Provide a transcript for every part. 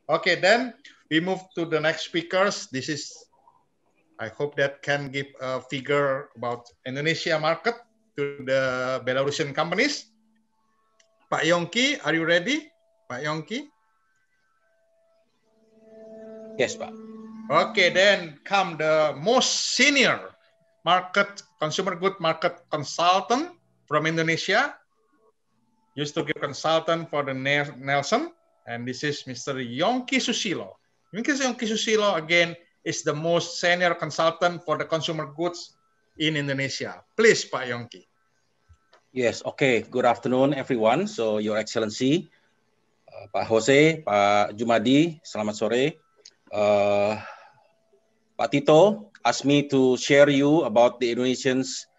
Okay, then we move to the next speakers. This is, I hope that can give a figure about Indonesia market to the Belarusian companies. Pak Yongki, are you ready? Pak Yongki? Yes, Pak. Okay, then come the most senior consumer good market consultant from Indonesia. Used to give consultant for the Nelson, and this is Mr. Yongki Susilo. Yongki Susilo, again, is the most senior consultant for the consumer goods in Indonesia. Please, Pak Yongki. Yes, okay. Good afternoon, everyone. So, Your Excellency, Pak Jose, Pak Jumadi, selamat sore. Pak Tito asked me to share you about the Indonesian's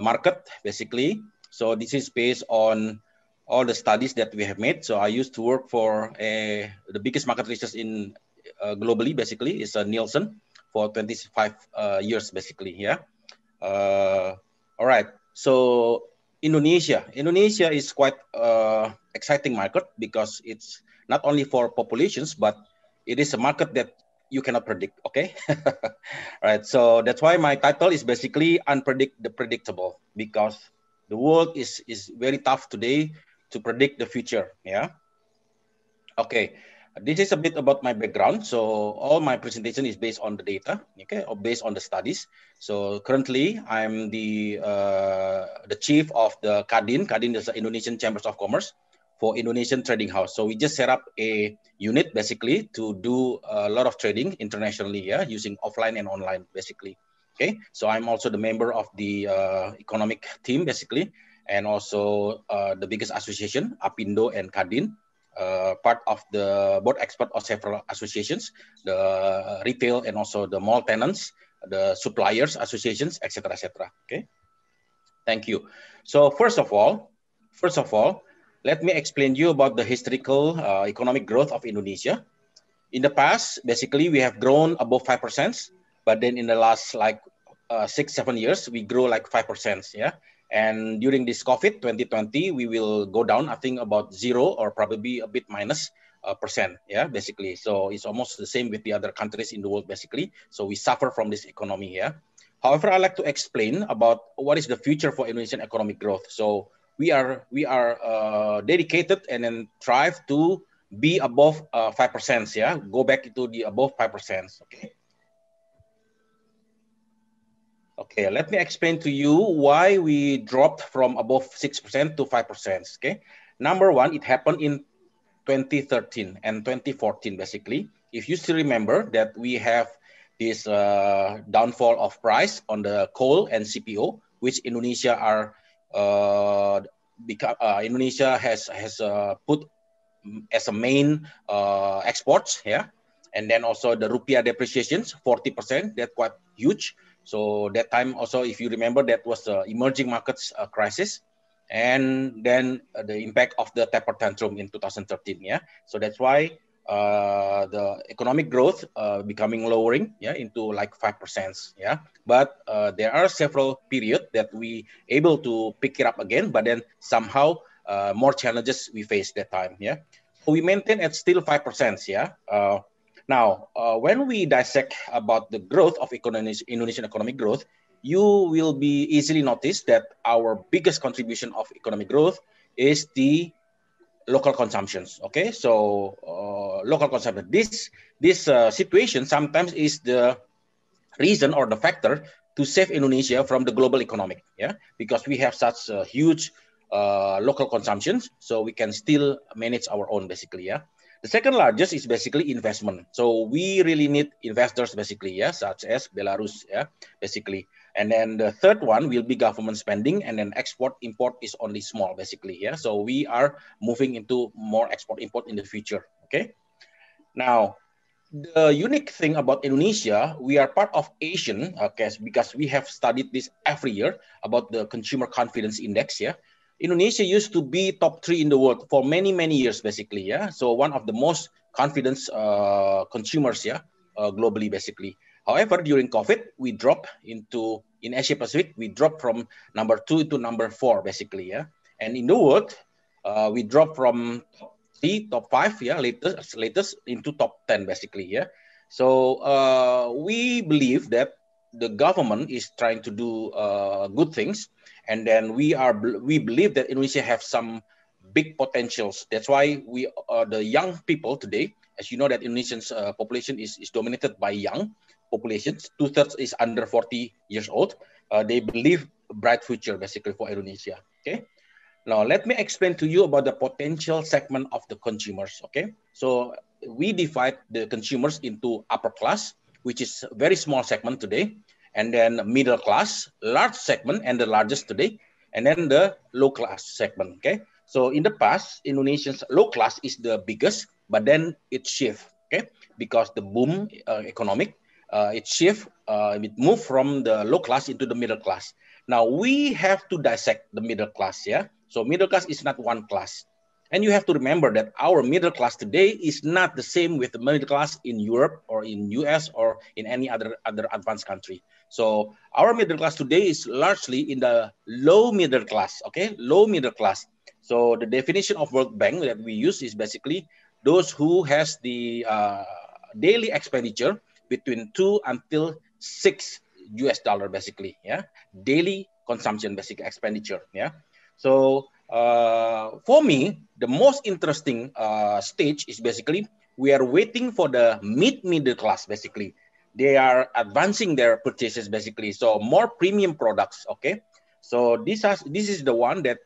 market, basically. So, this is based on all the studies that we have made. So, I used to work for the biggest market research in globally, basically, is Nielsen for 25 years, basically. Yeah. All right. So, Indonesia is quite exciting market because it's not only for populations, but it is a market that you cannot predict. Okay, right. So that's why my title is basically predictable, because the world is very tough today to predict the future. Yeah. Okay. This is a bit about my background. So all my presentation is based on the data, okay, or based on the studies. So currently, I'm the chief of the Kadin. Kadin is the Indonesian Chambers of Commerce for Indonesian Trading House. So we just set up a unit basically to do a lot of trading internationally, yeah, using offline and online basically. Okay. So I'm also the member of the economic team basically, and also the biggest association, Apindo and Kadin. Part of the board expert of several associations, the retail and also the mall tenants, the suppliers associations, etc., etc. Okay, thank you. So first of all, let me explain you about the historical economic growth of Indonesia. In the past, basically, we have grown above 5%, but then in the last 6-7 years, we grow like 5%. Yeah. And during this COVID 2020, we will go down, I think about 0 or probably a bit minus percent. Yeah, basically. So it's almost the same with the other countries in the world, basically. So we suffer from this economy here. However, I'd like to explain about what is the future for Indonesian economic growth. So we are dedicated and then strive to be above 5%. Yeah, go back to the above 5%. Okay. Okay, let me explain to you why we dropped from above 6% to 5%. Okay, number one, it happened in 2013 and 2014, basically. If you still remember that we have this downfall of price on the coal and CPO, which Indonesia Indonesia has put as a main exports, yeah, and then also the rupiah depreciations 40%, that's quite huge. So that time also, if you remember, that was the emerging markets crisis, and then the impact of the taper tantrum in 2013. Yeah, so that's why the economic growth becoming lowering, yeah, into like 5%. Yeah, but there are several periods that we able to pick it up again, but then somehow more challenges we face that time. Yeah, so we maintain at still 5%. Yeah. Now, when we dissect about the growth of Indonesian economic growth, you will be easily notice that our biggest contribution of economic growth is the local consumptions. Okay, so local consumption. This situation sometimes is the reason or the factor to save Indonesia from the global economic. Yeah, because we have such huge local consumptions, so we can still manage our own basically. Yeah. The second largest is basically investment. So we really need investors basically, yeah, such as Belarus, yeah, basically. And then the third one will be government spending, and then export import is only small basically, yeah. So we are moving into more export import in the future. Okay. Now, the unique thing about Indonesia, we are part of Asian, okay, because we have studied this every year about the consumer confidence index, yeah. Indonesia used to be top 3 in the world for many years, basically. Yeah, so one of the most confident consumers, yeah, globally, basically. However, during COVID, we dropped in Asia Pacific. We dropped from number 2 to number 4, basically. Yeah, and in the world, we dropped from 3, top 5, yeah, latest into top 10 basically, yeah. So we believe that the government is trying to do good things, and then we believe that Indonesia have some big potentials. That's why we the young people today, as you know, that Indonesian's population is dominated by young populations. 2/3 is under 40 years old. They believe bright future basically for Indonesia. Okay. Now, let me explain to you about the potential segment of the consumers, okay? So we divide the consumers into upper class, which is a very small segment today, and then middle class, large segment, and the largest today, and then the low class segment, okay? So in the past, Indonesia's low class is the biggest, but then it shift, okay? Because the boom economic, it shift, it moved from the low class into the middle class. Now we have to dissect the middle class, yeah? So middle class is not one class. And you have to remember that our middle class today is not the same with the middle class in Europe or in US or in any other advanced country. So our middle class today is largely in the low middle class, okay? Low middle class. So the definition of World Bank that we use is basically those who has the daily expenditure between 2 until 6 US dollar basically, yeah? Daily consumption, basic expenditure, yeah? So for me, the most interesting stage is basically we are waiting for the middle class. Basically, they are advancing their purchases. Basically, so more premium products. Okay, so this is the one that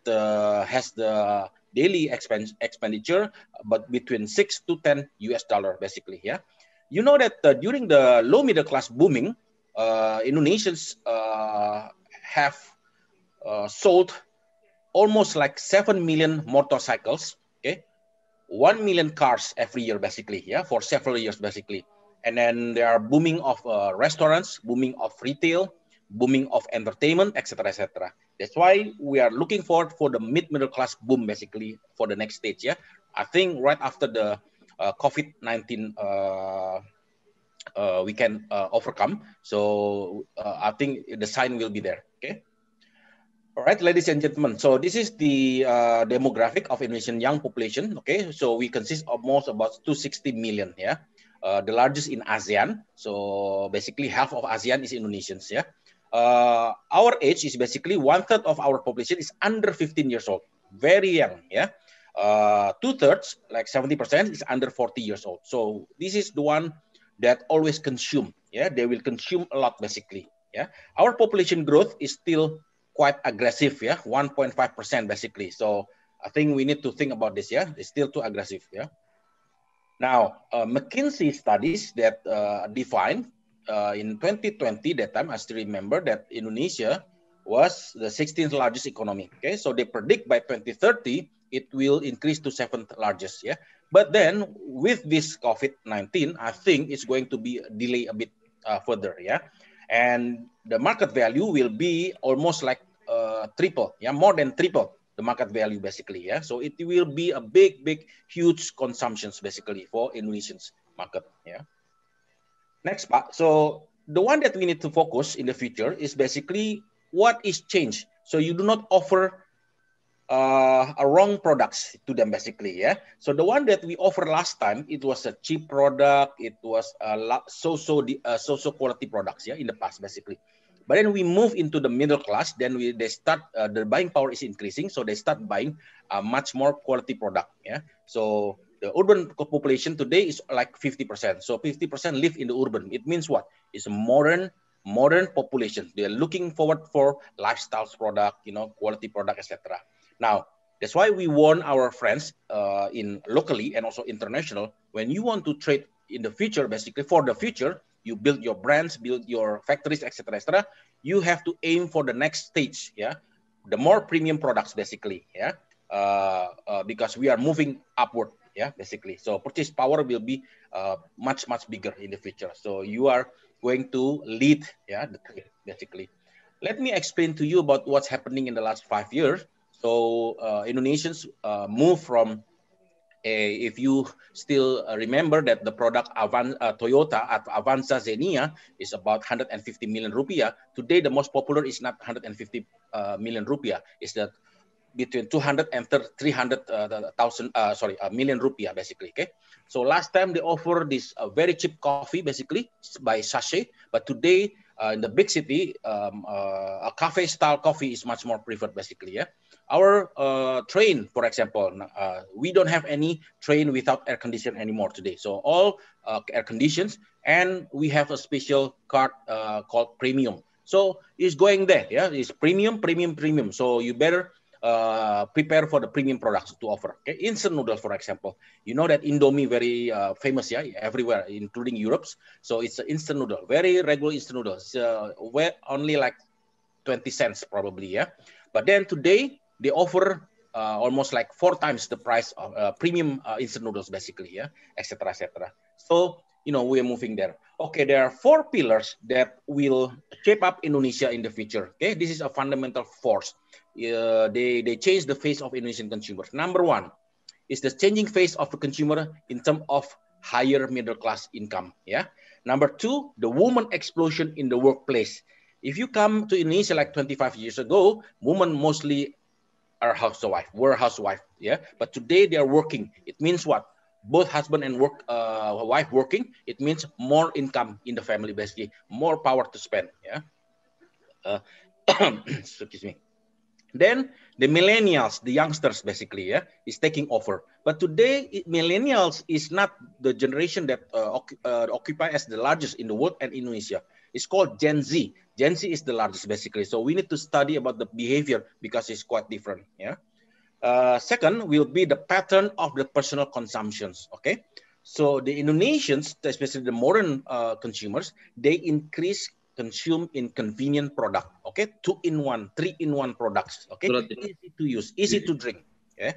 has the daily expenditure, but between 6 to 10 US dollar. Basically, yeah. You know that during the low middle class booming, Indonesians have sold almost like 7 million motorcycles, okay, 1 million cars every year, basically, yeah, for several years, basically. And then there are booming of restaurants, booming of retail, booming of entertainment, etc., etc. That's why we are looking forward for the middle class boom, basically, for the next stage, yeah. I think right after the COVID-19 we can overcome. So I think the sign will be there, okay. All right, ladies and gentlemen. So this is the demographic of Indonesian young population. Okay, so we consist of most about 260 million. Yeah, the largest in ASEAN. So basically, half of ASEAN is Indonesians. Yeah, our age is basically 1/3 of our population is under 15 years old. Very young. Yeah, 2/3, like 70%, is under 40 years old. So this is the one that always consume. Yeah, they will consume a lot basically. Yeah, our population growth is still quite aggressive, yeah, 1.5% basically. So I think we need to think about this, yeah. It's still too aggressive, yeah. Now, McKinsey studies that define in 2020, that time I still remember that Indonesia was the 16th largest economy, okay. So they predict by 2030, it will increase to 7th largest, yeah. But then with this COVID-19, I think it's going to be delay a bit further, yeah. And the market value will be almost like triple, yeah, more than triple the market value basically, yeah. So it will be a big, huge consumptions basically for Indonesians market, yeah. Next part. So the one that we need to focus in the future is basically what is changed. So you do not offer a wrong products to them basically, yeah. So the one that we offered last time, it was a cheap product, it was a so quality products, yeah, in the past basically. But then we move into the middle class, then they start the buying power is increasing, so they start buying a much more quality product, yeah. So the urban population today is like 50%, so 50% live in the urban. It means what? It's a modern population. They're looking forward for lifestyles product, you know, quality product, etc. Now, that's why we warn our friends in locally and also international, when you want to trade in the future, basically for the future, you build your brands, build your factories, etc., etc. You have to aim for the next stage, yeah, the more premium products, basically, yeah, because we are moving upward, yeah, basically. So purchase power will be much bigger in the future. So you are going to lead, yeah, the trade, basically. Let me explain to you about what's happening in the last 5 years. So Indonesians move from if you still remember that the product Toyota at Avanza Xenia is about 150 million rupiah. Today, the most popular is not 150 million rupiah. It's the between 200 and 300,000 million rupiah basically. Okay, so last time they offer this very cheap coffee basically by sachet, but today in the big city a cafe style coffee is much more preferred basically. Yeah, our train, for example, we don't have any train without air condition anymore today, so all air conditions, and we have a special card called premium. So it's going there. Yeah, it's premium. So you better prepare for the premium products to offer. Okay, instant noodles, for example, you know that Indomie very famous, yeah, everywhere, including Europe's. So it's an instant noodle, very regular instant noodles, where only like 20 cents probably, yeah. But then today they offer almost like 4 times the price of premium instant noodles, basically, yeah, etc., etc. So we are moving there. Okay, there are 4 pillars that will shape up Indonesia in the future. Okay, this is a fundamental force. They change the face of Indonesian consumers. Number 1 is the changing face of the consumer in terms of higher middle class income. Yeah. Number 2, the woman explosion in the workplace. If you come to Indonesia like 25 years ago, women mostly are were housewife. Yeah. But today they are working. It means what? Both husband and wife working. It means more income in the family, basically, more power to spend. Yeah. Excuse me. Then the millennials, the youngsters, basically, yeah, is taking over. But today, millennials is not the generation that occupy as the largest in the world and Indonesia. It's called Gen Z. Gen Z is the largest, basically. So we need to study about the behavior because it's quite different. Yeah. Second will be the pattern of the personal consumptions. Okay. So the Indonesians, especially the modern consumers, they consume in convenient product. Okay, 2-in-1, 3-in-1 products. Okay, easy to use, easy to drink. Yeah.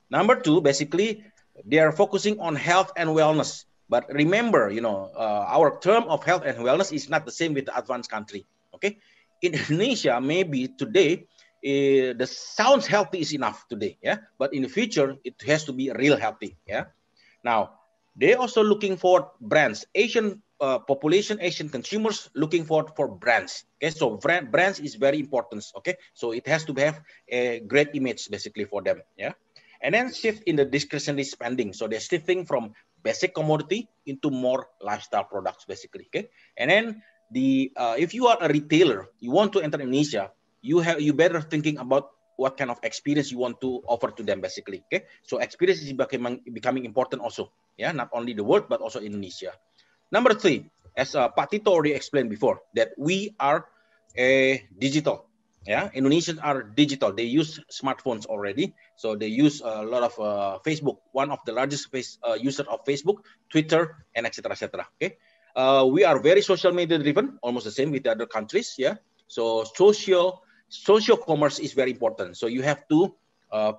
Number 2, basically, they are focusing on health and wellness. But remember, our term of health and wellness is not the same with the advanced country. Okay, in Indonesia, maybe today, the sounds healthy is enough today. Yeah, but in the future, it has to be real healthy. Yeah. Now, they're also looking for brands. Asian population, Asian consumers looking for brands. Okay, so brands is very important. Okay, so it has to have a great image basically for them. Yeah, and then shift in the discretionary spending. So they're shifting from basic commodity into more lifestyle products basically. Okay, and then if you are a retailer, you want to enter Indonesia, you better thinking about what kind of experience you want to offer to them basically. Okay, so experience is becoming important also. Yeah, not only the world but also Indonesia. Number 3, as Pak Tito already explained before, that we are digital. Yeah, Indonesians are digital. They use smartphones already, so they use a lot of Facebook. One of the largest user of Facebook, Twitter, and etc. etc. Okay, we are very social media driven, almost the same with the other countries. Yeah, so social commerce is very important. So you have to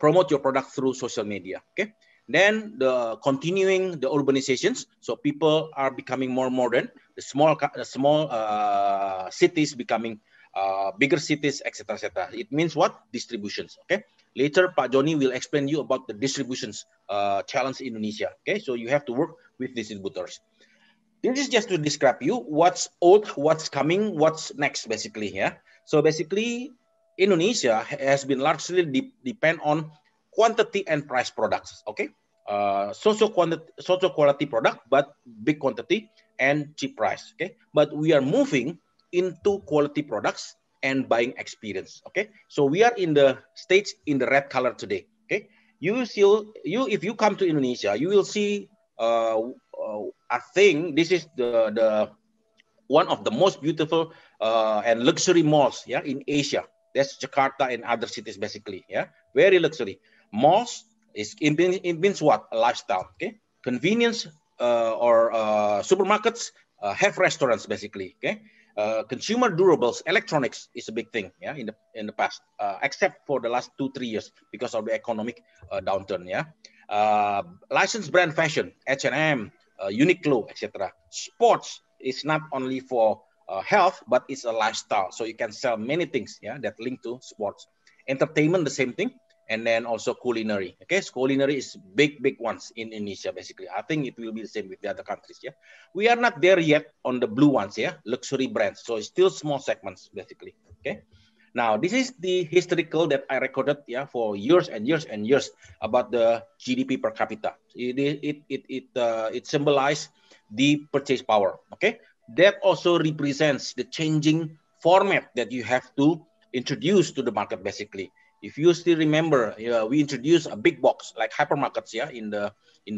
promote your product through social media. Okay. Then the continuing the urbanizations. So people are becoming more modern. The small cities becoming bigger cities, etc., etc. It means what? Distributions. Okay. Later, Pak Joni will explain you about the distributions challenge in Indonesia. Okay. So you have to work with distributors. This is just to describe you what's old, what's coming, what's next, basically. Yeah. So basically, Indonesia has been largely depend on quantity and price products. Okay, social quality product, but big quantity and cheap price. Okay, but we are moving into quality products and buying experience. Okay, so we are in the stage in the red color today. Okay, if you come to Indonesia, you will see. I think this is the one of the most beautiful and luxury malls, yeah, in Asia. That's Jakarta and other cities, basically. Yeah, very luxury malls. It means what? A lifestyle. Okay, convenience or supermarkets have restaurants, basically. Okay, consumer durables, electronics is a big thing. Yeah, in the past, except for the last 2-3 years because of the economic downturn. Yeah, licensed brand fashion, H&M, Uniqlo, etc. Sports is not only for health, but it's a lifestyle. So you can sell many things, yeah, that link to sports. Entertainment, the same thing. And then also culinary. Okay, so culinary is big ones in Indonesia, basically. I think it will be the same with the other countries, yeah. We are not there yet on the blue ones, yeah, luxury brands. So it's still small segments, basically, okay. Now, this is the historical that I recorded, yeah, for years and years and years about the GDP per capita. It symbolizes the purchase power. Okay, that also represents the changing format that you have to introduce to the market. Basically, if you still remember, we introduced a big box like hypermarkets, yeah, in the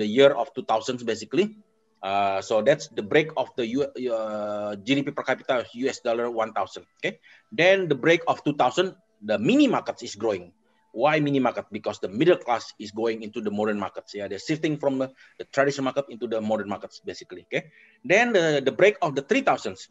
year of 2000s, basically. So that's the break of the GDP per capita US dollar 1,000. Okay, then the break of 2000, the mini markets is growing. Why mini market? Because the middle class is going into the modern markets. Yeah, they're shifting from the traditional market into the modern markets, basically. Okay, then the break of the 3000s,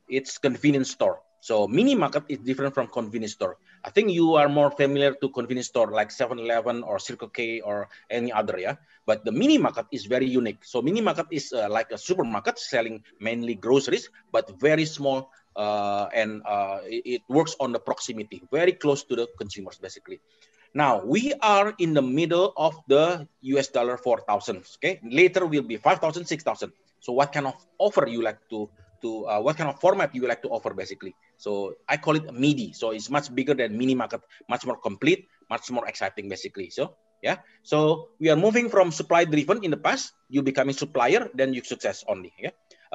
it's convenience store. So mini market is different from convenience store. I think you are more familiar to convenience store like 7-Eleven or Circle K or any other, yeah. But the mini market is very unique. So mini market is like a supermarket selling mainly groceries, but very small, and it works on the proximity, very close to the consumers, basically. Now we are in the middle of the US dollar 4,000. Okay, later will be 5,000, 6,000. So what kind of offer you like to what kind of format you like to offer, basically? So I call it a MIDI. So it's much bigger than mini market, much more complete, much more exciting, basically. So yeah, so we are moving from supply driven in the past. You becoming supplier, then you success only. Yeah,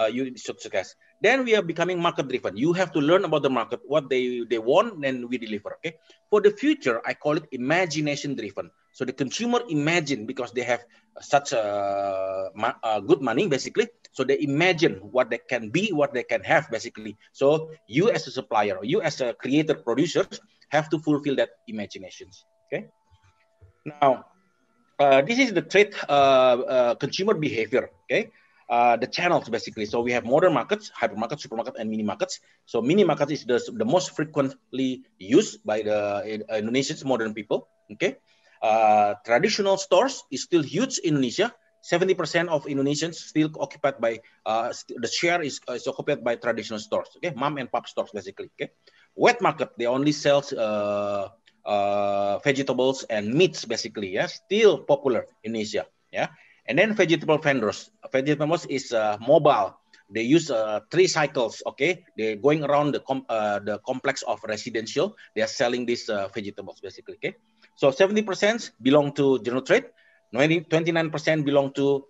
you success. Then we are becoming market driven. You have to learn about the market, what they want, then we deliver. Okay. For the future, I call it imagination driven. So the consumer imagine, because they have such good money, basically. So they imagine what they can be, what they can have, basically. So you as a supplier, you as a creator, producer, have to fulfill that imaginations. Okay. Now, this is the trade consumer behavior. Okay. The channels, basically. So we have modern markets, hypermarket, supermarket, and mini markets. So mini market is the most frequently used by the Indonesians, modern people. Okay. Traditional stores is still huge in Indonesia. 70% of Indonesians still occupied by the share is occupied by traditional stores. Okay, mom and pop stores, basically. Okay, wet market, they only sells vegetables and meats, basically. Yeah, still popular in Indonesia. Yeah, and then vegetable vendors. Vegetables is mobile. They use 3 cycles. Okay, they're going around the complex of residential. They are selling these vegetables, basically. Okay, so 70% belong to general trade. 29% belong to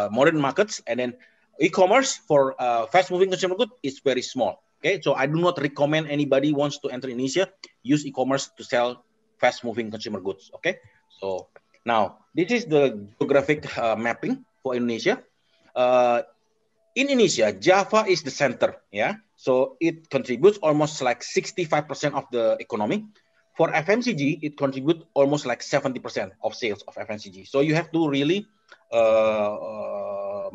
modern markets, and then e-commerce for fast-moving consumer goods is very small. Okay, so I do not recommend anybody wants to enter Indonesia use e-commerce to sell fast-moving consumer goods. Okay, so now this is the geographic mapping for Indonesia. In Indonesia, Java is the center. Yeah, so it contributes almost like 65% of the economy. For FMCG, it contributes almost like 70% of sales of FMCG. So you have to really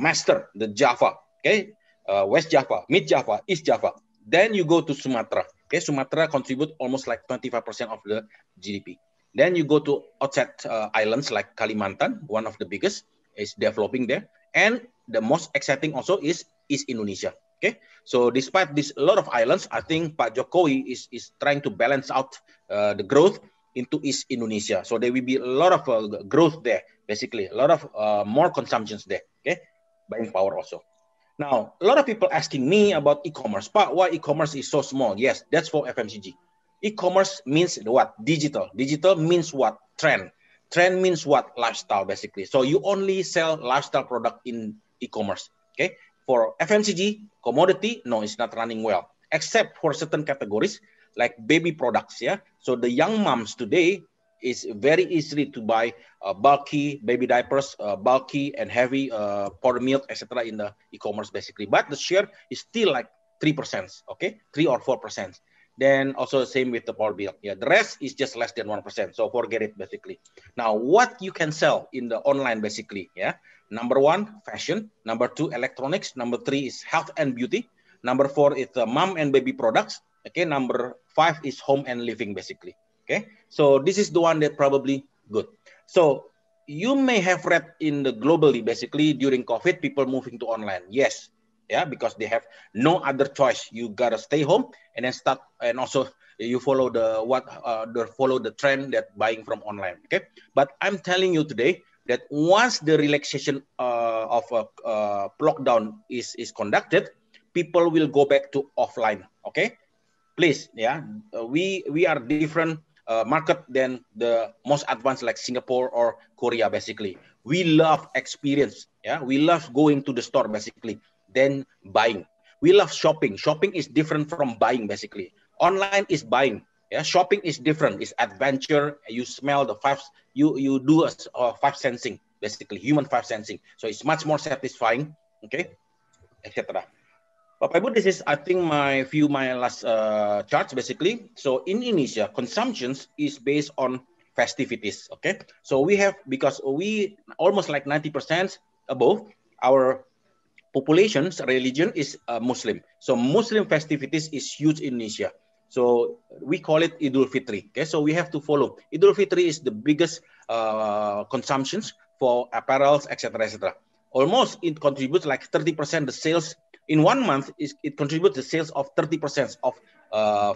master the Java, okay? West Java, Mid Java, East Java. Then you go to Sumatra. Okay, Sumatra contribute almost like 25% of the GDP. Then you go to outside islands like Kalimantan, one of the biggest, is developing there. And the most exciting also is Indonesia. Okay, so despite this a lot of islands, I think Pak Jokowi is trying to balance out the growth into East Indonesia. So there will be a lot of growth there, basically, a lot of more consumptions there. Okay, buying power also. Now, a lot of people asking me about e-commerce. Pak, why e-commerce is so small? Yes, that's for FMCG. E-commerce means what? Digital. Digital means what? Trend. Trend means what? Lifestyle, basically. So you only sell lifestyle product in e-commerce. Okay. For FMCG, commodity, no, it's not running well, except for certain categories like baby products. Yeah. So the young moms today is very easily to buy bulky baby diapers, bulky and heavy powder milk, etc. in the e-commerce, basically. But the share is still like 3%. Okay, 3 or 4%. Then also the same with the power bill. Yeah, the rest is just less than 1%. So forget it, basically. Now, what you can sell in the online, basically, yeah. Number 1, fashion. Number 2, electronics. Number 3 is health and beauty. Number 4 is the mom and baby products. Okay. Number 5 is home and living, basically. Okay. So this is the one that probably good. So you may have read in the globally, basically, during COVID, people moving to online. Yes. Yeah, because they have no other choice. You gotta stay home and then start, and also you follow the trend that buying from online. Okay, but I'm telling you today that once the relaxation of lockdown is conducted, people will go back to offline. Okay, please, yeah, we are different market than the most advanced like Singapore or Korea. Basically, we love experience. Yeah, we love going to the store basically, then buying. We love shopping. Shopping is different from buying basically. Online is buying. Yeah, shopping is different. It's adventure. You smell the five. You do a five sensing basically, human five sensing. So it's much more satisfying. Okay, etc. Bapak Ibu, this is, I think, my last charts basically. So in Indonesia, consumptions is based on festivities. Okay, so we have, because we almost like 90% above our population's religion is Muslim. So Muslim festivities is huge in Indonesia. So we call it Idul Fitri. Okay, so we have to follow. Idul Fitri is the biggest consumptions for apparels, etc., etc. Almost it contributes like 30% the sales in 1 month. It contributes the sales of 30% of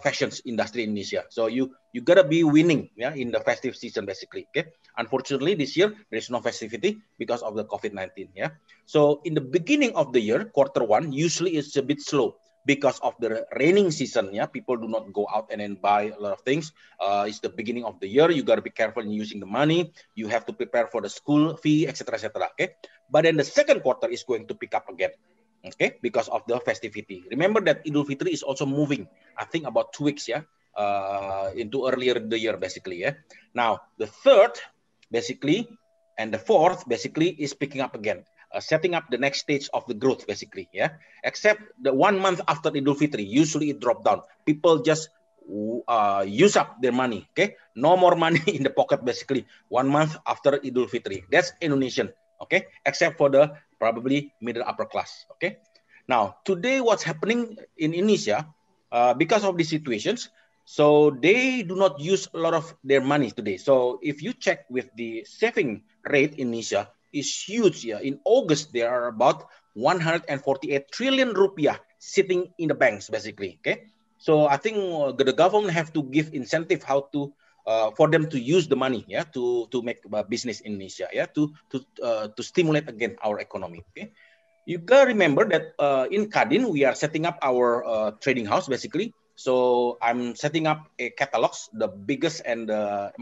fashions industry in Indonesia. So you gotta be winning, yeah, in the festive season basically. Okay, unfortunately this year there is no festivity because of the COVID-19. Yeah, so in the beginning of the year, Q1 usually it's a bit slow because of the raining season. Yeah, people do not go out and then buy a lot of things. It's the beginning of the year. You got to be careful in using the money. You have to prepare for the school fee, etc., etc. Okay, but then the second quarter is going to pick up again. Okay, because of the festivity. Remember that Idul Fitri is also moving, I think about 2 weeks, yeah, into earlier in the year, basically, yeah. Now, the third, basically, and the fourth, basically, is picking up again, setting up the next stage of the growth, basically, yeah. Except the 1 month after Idul Fitri, usually it dropped down. People just use up their money, okay? No more money in the pocket, basically, 1 month after Idul Fitri. That's Indonesian, okay? Except for the probably middle upper class. Okay. Now today, what's happening in Indonesia because of these situations? So they do not use a lot of their money today. So if you check with the saving rate in Indonesia is huge. Yeah. In August there are about 148 trillion rupiah sitting in the banks basically. Okay. So I think the government have to give incentive how to for them to use the money, yeah, to make business in Indonesia, yeah, to stimulate again our economy. Okay, you gotta remember that in Kadin we are setting up our trading house basically. So I'm setting up a catalogs, the biggest and the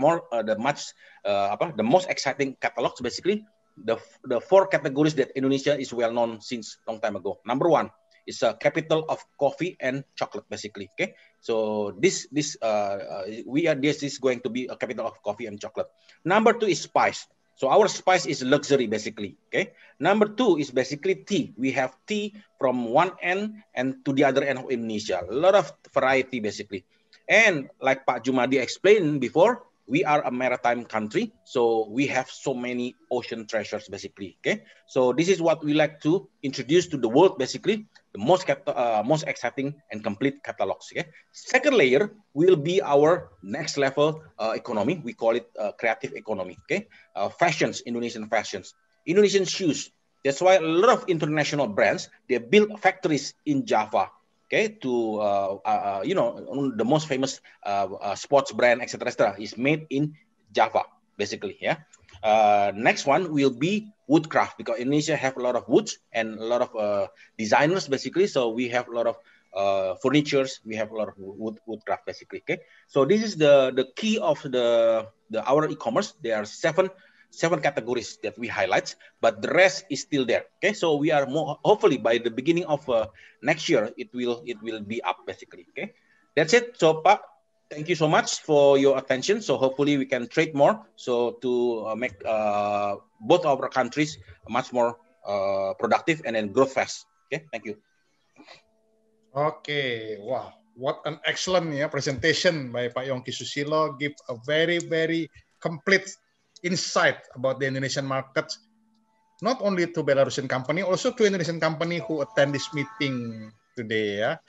most exciting catalogs basically. The 4 categories that Indonesia is well known since long time ago. Number 1 is a capital of coffee and chocolate basically. Okay, so this is going to be a capital of coffee and chocolate. Number 2 is spice. So our spice is luxury basically. Okay. Number 2 is basically tea. We have tea from one end and to the other end of Indonesia. A lot of variety basically. And like Pak Jumadi explained before, we are a maritime country, so we have so many ocean treasures basically. Okay, so this is what we like to introduce to the world basically, the most exciting and complete catalogs. Okay, second layer will be our next level economy. We call it creative economy. Okay, fashions, Indonesian fashions, Indonesian shoes. That's why a lot of international brands, they build factories in Java. Okay, to the most famous sports brand, etc., is made in Java, basically. Yeah. Next one will be woodcraft, because Indonesia have a lot of woods and a lot of designers, basically. So we have a lot of furnitures. We have a lot of woodcraft, basically. Okay. So this is the key of our e-commerce. There are seven categories that we highlight, but the rest is still there. Okay, so we are hopefully by the beginning of next year it will be up basically. Okay, that's it. So Pak, thank you so much for your attention. So hopefully we can trade more, so to make both of our countries much more productive and then grow fast. Okay, thank you. Okay, wow, what an excellent presentation by Pak Yongki Susilo. Give a very, very complete insight about the Indonesian market, not only to Belarusian company, also to Indonesian company who attend this meeting today. Yeah,